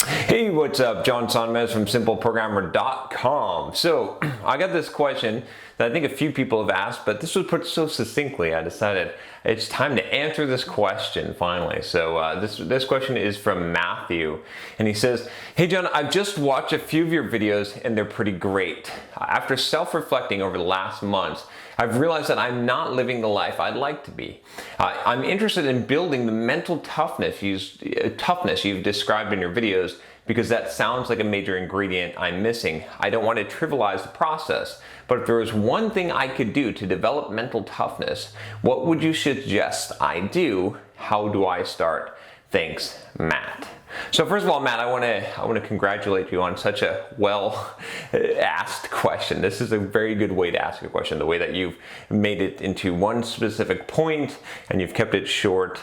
Hey, what's up? John Sonmez from SimpleProgrammer.com. So, I got this question that I think a few people have asked, but this was put so succinctly, I decided it's time to answer this question finally. So, this question is from Matthew, and he says, "Hey John, I've just watched a few of your videos and they're pretty great. After self-reflecting over the last months, I've realized that I'm not living the life I'd like to be. I'm interested in building the mental toughness you've described in your videos because that sounds like a major ingredient I'm missing. I don't want to trivialize the process, but if there was one thing I could do to develop mental toughness, what would you suggest I do? How do I start? Thanks, Matt." So first of all, Matt, I want to congratulate you on such a well-asked question. This is a very good way to ask a question, the way that you've made it into one specific point and you've kept it short.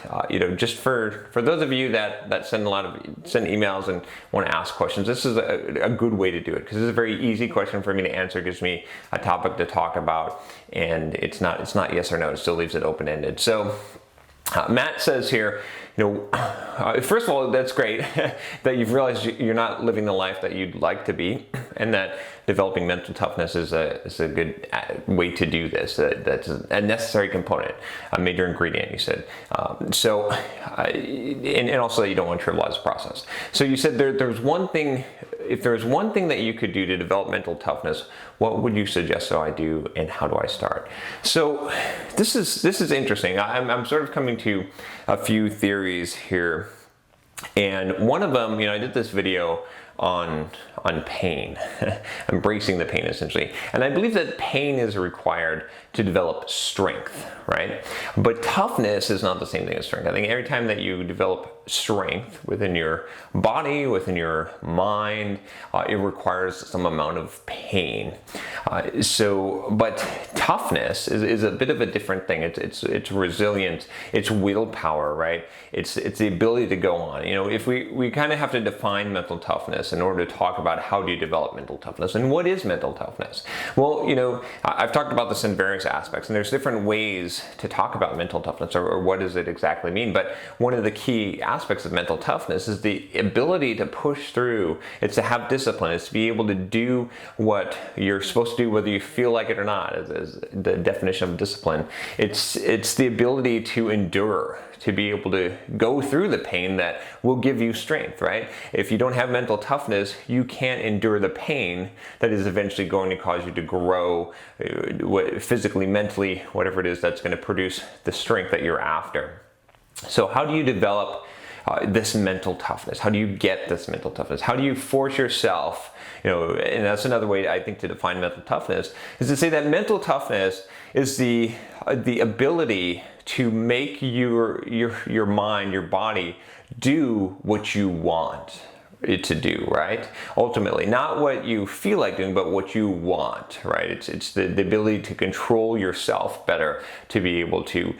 Just for those of you that send emails and want to ask questions, this is a good way to do it because it's a very easy question for me to answer. It gives me a topic to talk about, and it's not yes or no. It still leaves it open-ended. So Matt says here, first of all, that's great that you've realized you're not living the life that you'd like to be, and that developing mental toughness is a good way to do this. That's a necessary component, a major ingredient, you said. And also that you don't want to trivialize the process. So you said there's one thing. If there's one thing that you could do to develop mental toughness, what would you suggest I do, and how do I start? So this is interesting. I'm sort of coming to a few theories here, and one of them, I did this video on pain, embracing the pain essentially, and I believe that pain is required to develop strength, right? But toughness is not the same thing as strength. I think every time that you develop strength within your body, within your mind, it requires some amount of pain. But toughness is a bit of a different thing. It's resilience, it's willpower, right? It's the ability to go on. If we kind of have to define mental toughness in order to talk about how do you develop mental toughness and what is mental toughness. Well, I've talked about this in various aspects, and there's different ways to talk about mental toughness or what does it exactly mean. But one of the key aspects of mental toughness is the ability to push through. It's to have discipline. It's to be able to do what you're supposed to do whether you feel like it or not, is the definition of discipline. It's the ability to endure, to be able to go through the pain that will give you strength, right? If you don't have mental toughness, you can't endure the pain that is eventually going to cause you to grow physically, mentally, whatever it is that's going to produce the strength that you're after. So how do you develop this mental toughness? How do you get this mental toughness? How do you force yourself, and that's another way I think to define mental toughness, is to say that mental toughness is the ability to make your mind, your body do what you want it to do, right? Ultimately, not what you feel like doing, but what you want, right? It's the ability to control yourself better, to be able to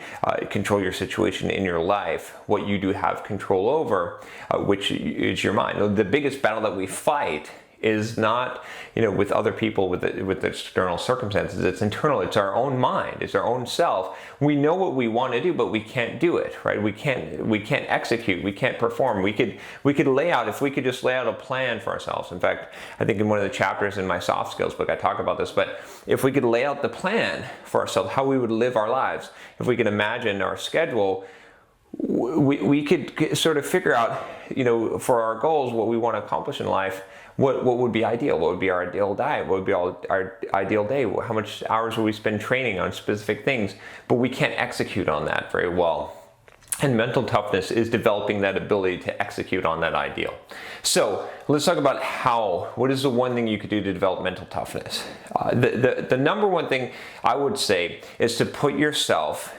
control your situation in your life, what you do have control over, which is your mind. The biggest battle that we fight is not, with other people, with external circumstances. It's internal. It's our own mind. It's our own self. We know what we want to do, but we can't do it, right? We can't execute. We can't perform. We could lay out, if we could just lay out a plan for ourselves. In fact, I think in one of the chapters in my soft skills book, I talk about this, but if we could lay out the plan for ourselves, how we would live our lives, if we could imagine our schedule, we could sort of figure out, for our goals, what we want to accomplish in life, what would be ideal, what would be our ideal diet, what would be our ideal day, how much hours would we spend training on specific things, but we can't execute on that very well. And mental toughness is developing that ability to execute on that ideal. So let's talk about what is the one thing you could do to develop mental toughness. The number one thing I would say is to put yourself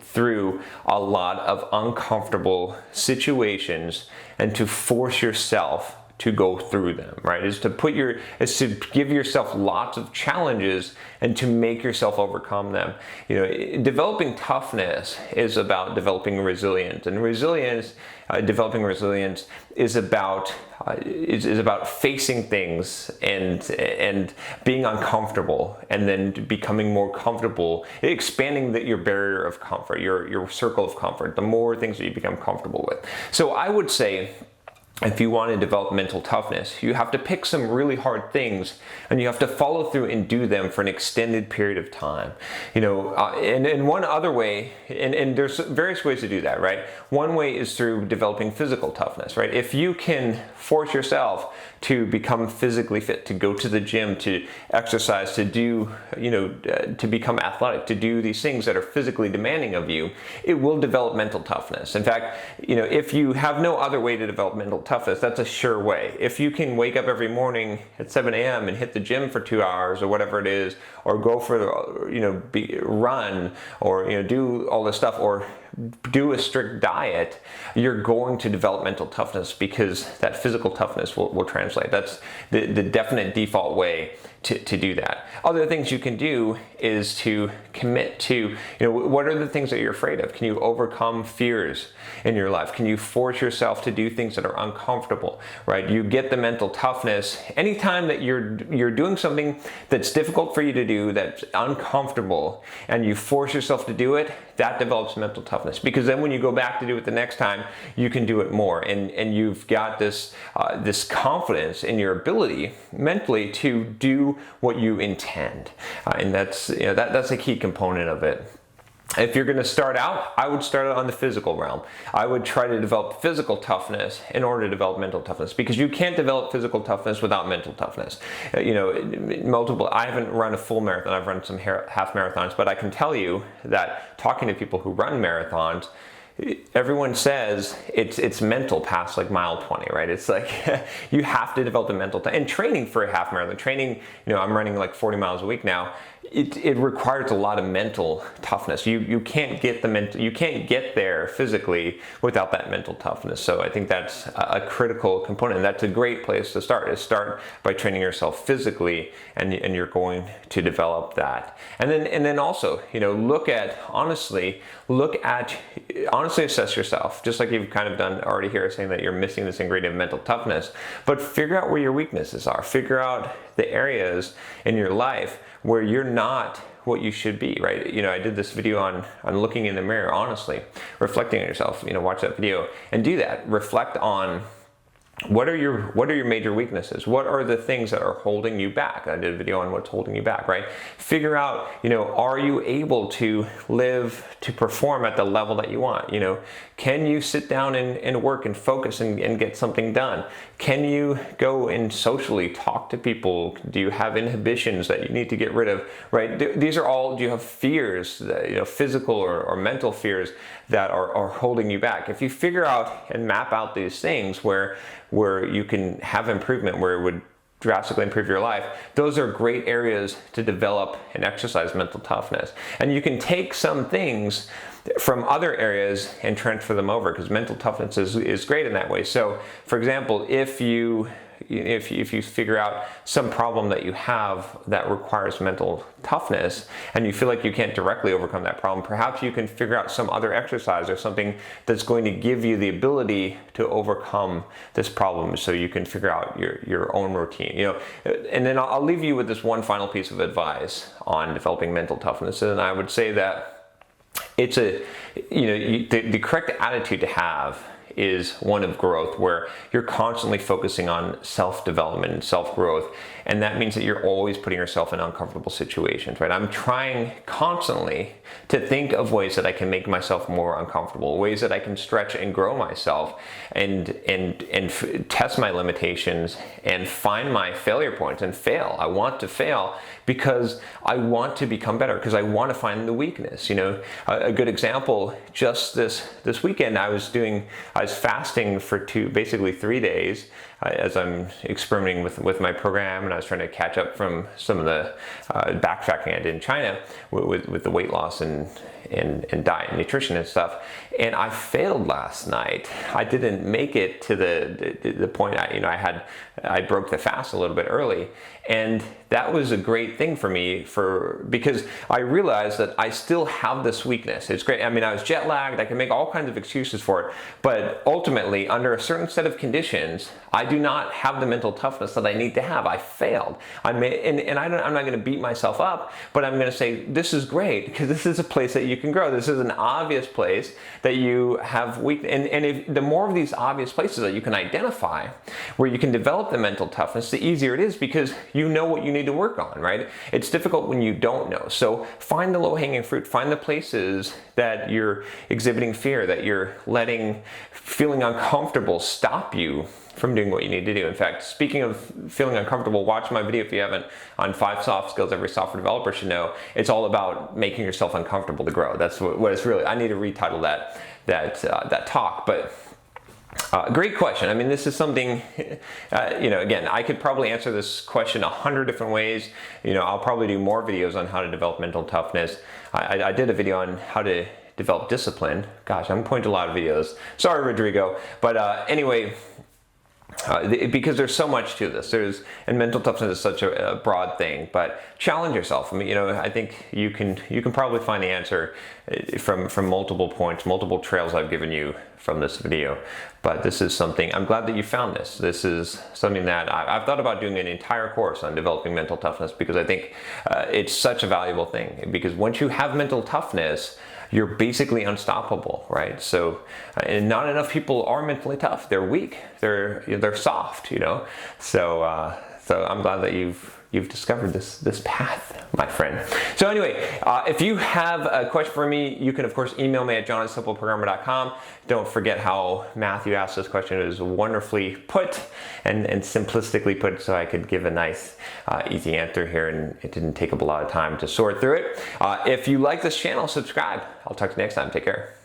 through a lot of uncomfortable situations and to force yourself to go through them, right? Is to give yourself lots of challenges and to make yourself overcome them. Developing toughness is about developing resilience, and developing resilience is about facing things and being uncomfortable, and then becoming more comfortable, expanding your barrier of comfort, your circle of comfort, the more things that you become comfortable with. So I would say, if you want to develop mental toughness, you have to pick some really hard things and you have to follow through and do them for an extended period of time. And one other way, and there's various ways to do that, right? One way is through developing physical toughness, right? If you can force yourself to become physically fit, to go to the gym, to exercise, to do, to become athletic, to do these things that are physically demanding of you, it will develop mental toughness. In fact, if you have no other way to develop mental toughness, that's a sure way. If you can wake up every morning at 7 a.m. and hit the gym for 2 hours or whatever it is, or go for, run, or, do all this stuff, or do a strict diet, you're going to develop mental toughness because that physical toughness will translate. That's the definite default way to do that. Other things you can do is to commit to, what are the things that you're afraid of? Can you overcome fears in your life? Can you force yourself to do things that are uncomfortable, right? You get the mental toughness anytime that you're doing something that's difficult for you to do, that's uncomfortable, and you force yourself to do it. That develops mental toughness, because then when you go back to do it the next time, you can do it more, and you've got this confidence in your ability mentally to do what you intend, and that's a key component of it. If you're going to start out, I would start out on the physical realm. I would try to develop physical toughness in order to develop mental toughness, because you can't develop physical toughness without mental toughness. I haven't run a full marathon, I've run some half marathons, but I can tell you that talking to people who run marathons, everyone says it's mental past like mile 20, right? It's like you have to develop the mental and training for a half marathon. I'm running like 40 miles a week now. It requires a lot of mental toughness. You can't get there physically without that mental toughness. So I think that's a critical component. That's a great place to start. Start by training yourself physically, and you're going to develop that. And then also, honestly assess yourself, just like you've kind of done already here, saying that you're missing this ingredient of mental toughness. But figure out where your weaknesses are. Figure out the areas in your life where you're not what you should be, right? I did this video on looking in the mirror, honestly, reflecting on yourself. Watch that video and do that. Reflect on what are your major weaknesses? What are the things that are holding you back? I did a video on what's holding you back, right? Figure out, are you able to perform at the level that you want? Can you sit down and work and focus and get something done? Can you go and socially talk to people? Do you have inhibitions that you need to get rid of, right? These are all, do you have fears, that, physical or mental fears that are holding you back? If you figure out and map out these things where you can have improvement, where it would drastically improve your life, those are great areas to develop and exercise mental toughness. And you can take some things from other areas and transfer them over, because mental toughness is great in that way. So, for example, if you figure out some problem that you have that requires mental toughness and you feel like you can't directly overcome that problem, perhaps you can figure out some other exercise or something that's going to give you the ability to overcome this problem, so you can figure out your own routine. And then I'll leave you with this one final piece of advice on developing mental toughness, and I would say that it's the correct attitude to have is one of growth, where you're constantly focusing on self-development and self-growth, and that means that you're always putting yourself in uncomfortable situations, right? I'm trying constantly to think of ways that I can make myself more uncomfortable, ways that I can stretch and grow myself, and test my limitations and find my failure points and fail. I want to fail because I want to become better, because I want to find the weakness. A good example, just this weekend, I was fasting for basically 3 days as I'm experimenting with my program, and I was trying to catch up from some of the backtracking I did in China with the weight loss and diet and nutrition and stuff. And I failed last night. I didn't make it to the point. I broke the fast a little bit early, and that was a great thing for me because I realized that I still have this weakness. It's great. I was jet lagged. I can make all kinds of excuses for it, but ultimately, under a certain set of conditions, I do not have the mental toughness that I need to have. I failed. I'm not going to beat myself up, but I'm going to say, this is great, because this is a place that you can grow. This is an obvious place that you have weak, and if the more of these obvious places that you can identify where you can develop the mental toughness, the easier it is, because you know what you need to work on, right? It's difficult when you don't know. So find the low-hanging fruit, find the places that you're exhibiting fear, that you're letting feeling uncomfortable stop you from doing what you need to do. In fact, speaking of feeling uncomfortable, watch my video if you haven't on 5 soft skills every software developer should know. It's all about making yourself uncomfortable to grow. That's what it's really. I need to retitle that talk, but. Great question. I mean, this is something, again, I could probably answer this question 100 different ways. I'll probably do more videos on how to develop mental toughness. I did a video on how to develop discipline. Gosh, I'm pointing to a lot of videos. Sorry, Rodrigo. But anyway, because there's so much to this. And mental toughness is such a broad thing, but challenge yourself. I mean, I think you can probably find the answer from multiple points, multiple trails I've given you from this video. But this is something, I'm glad that you found this. This is something that I've thought about doing an entire course on developing mental toughness, because I think it's such a valuable thing. Because once you have mental toughness, you're basically unstoppable, right? So, and not enough people are mentally tough. They're weak. They're soft, So I'm glad that you've discovered this path, my friend. So anyway, if you have a question for me, you can of course email me at john@simpleprogrammer.com. Don't forget how Matthew asked this question. It was wonderfully put and simplistically put, so I could give a nice, easy answer here, and it didn't take up a lot of time to sort through it. If you like this channel, subscribe. I'll talk to you next time. Take care.